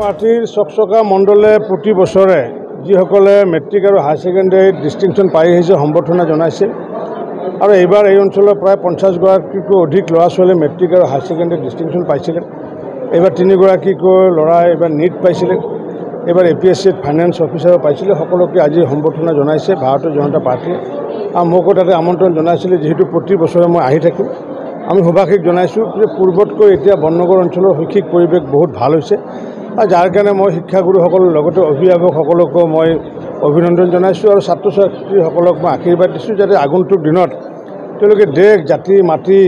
পাৰ্টিৰ চকচকা মণ্ডলে প্ৰতি বছৰে যিসকলে মেট্ৰিক আৰু হায়াৰ ছেকেণ্ডেৰীত ডিষ্টিংশ্যন পাই আহিছে সম্বৰ্ধনা জনাইছে আৰু এইবাৰ এই অঞ্চলৰ প্ৰায় 50গৰাকীতকৈ অধিক ল'ৰা ছোৱালীয়ে মেট্ৰিক আৰু হায়াৰ ছেকেণ্ডেৰীত ডিষ্টিংশ্যন পাইছিলে। এইবাৰ 3গৰাকীকৈ ল'ৰাই এইবাৰ নীট পাইছিলে, এইবাৰ APSCত ফাইনেন্স অফিচাৰ পাইছিলে। সকলোকে আজি সম্বৰ্ধনা জনাইছে ভাৰতীয় জনতা পাৰ্টীয়ে আৰু মোকো তাতে আমন্ত্ৰণ জনাইছিলে। যিহেতু প্ৰতি বছৰে মই আহি থাকোঁ, আমি শুভাশীষ জনাইছোঁ যে পূৰ্বতকৈ এতিয়া বননগৰ অঞ্চলৰ শৈক্ষিক পৰিৱেশ বহুত ভাল হৈছে আৰু যাৰ কাৰণে মই শিক্ষাগুৰুসকলৰ লগতে অভিভাৱকসকলকো মই অভিনন্দন জনাইছোঁ আৰু ছাত্ৰ ছাত্ৰীসকলক মই আশীৰ্বাদ দিছোঁ যাতে আগন্তুক দিনত তেওঁলোকে দেশ জাতি মাটি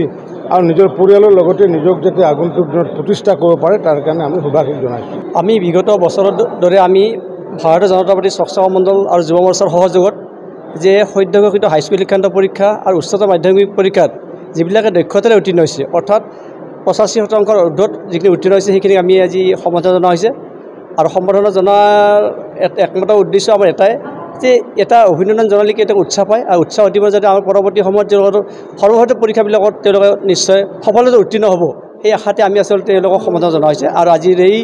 আৰু নিজৰ পৰিয়ালৰ লগতে নিজক যাতে আগন্তুক দিনত প্ৰতিষ্ঠা কৰিব পাৰে তাৰ কাৰণে আমি শুভাশীষ জনাইছোঁ। আমি বিগত বছৰৰ দৰে আমি ভাৰতীয় জনতা পাৰ্টীৰ চকচকা মণ্ডল আৰু যুৱ মৰ্চাৰ সহযোগত যে সদ্য ঘোষিত হাইস্কুল শিক্ষান্ত পৰীক্ষা আৰু উচ্চতৰ মাধ্যমিক পৰীক্ষাত যিবিলাকে দক্ষতাৰে উত্তীৰ্ণ হৈছে অৰ্থাৎ 85% ঊৰ্ধত যিখিনি উত্তীৰ্ণ হৈছে সেইখিনি আমি আজি সম্বৰ্ধনা জনোৱা হৈছে। আৰু সম্বৰ্ধনা জনোৱাৰ একমাত্ৰ উদ্দেশ্য আমাৰ এটাই যে এটা অভিনন্দন জনালে এটা উৎসাহ পায় আৰু উৎসাহ দিব যাতে আমাৰ পৰৱৰ্তী সময়ত তেওঁলোকৰ সৰ্বভাৰতীয় পৰীক্ষাবিলাকত তেওঁলোকে নিশ্চয় সফলতাৰে উত্তীৰ্ণ হ'ব, সেই আশাতে আমি আচলতে তেওঁলোকক সম্বৰ্ধনা জনোৱা হৈছে। আৰু আজিৰ এই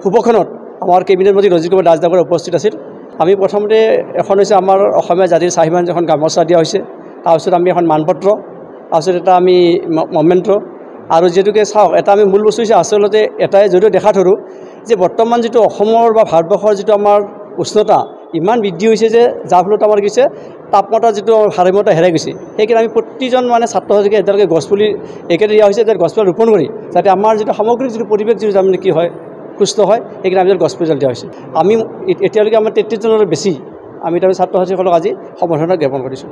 শুভক্ষণত আমাৰ কেবিনেট মন্ত্ৰী ৰঞ্জিত কুমাৰ দাস ডাঙৰীয়া উপস্থিত আছিল। আমি প্ৰথমতে এখন হৈছে আমাৰ অসমীয়া জাতিৰ স্বাভিমান এখন গামোচা দিয়া হৈছে, তাৰপিছত আমি এখন মানপত্ৰ, তাৰপিছত এটা আমি মমেণ্ট আৰু যিহেতুকে চাওক এটা আমি মূল বস্তু হৈছে আচলতে এটাই যদিও দেখা ধৰোঁ যে বৰ্তমান যিটো অসমৰ বা ভাৰতবৰ্ষৰ যিটো আমাৰ উষ্ণতা ইমান বৃদ্ধি হৈছে যে যাৰ ফলত আমাৰ কি হৈছে তাপমাত্ৰা যিটো ভাৰসাম্যতা হেৰাই গৈছে। সেইকাৰণে আমি প্ৰতিজন ছাত্ৰ ছাত্ৰীকে এতিয়ালৈকে গছপুলি একেটা দিয়া হৈছে যাতে গছপুলি ৰোপণ কৰি যাতে আমাৰ যিটো সামগ্ৰিক যিটো পৰিৱেশ যিটো তাৰমানে কি হয় সুস্থ হয়, সেইকাৰণে আমি গছপুলি দিয়া হৈছে। আমি এতিয়ালৈকে আমাৰ 33জনৰ বেছি আমি তাৰমানে ছাত্ৰ ছাত্ৰীসকলক আজি সম্বৰ্ধনা জ্ঞাপন কৰিছোঁ।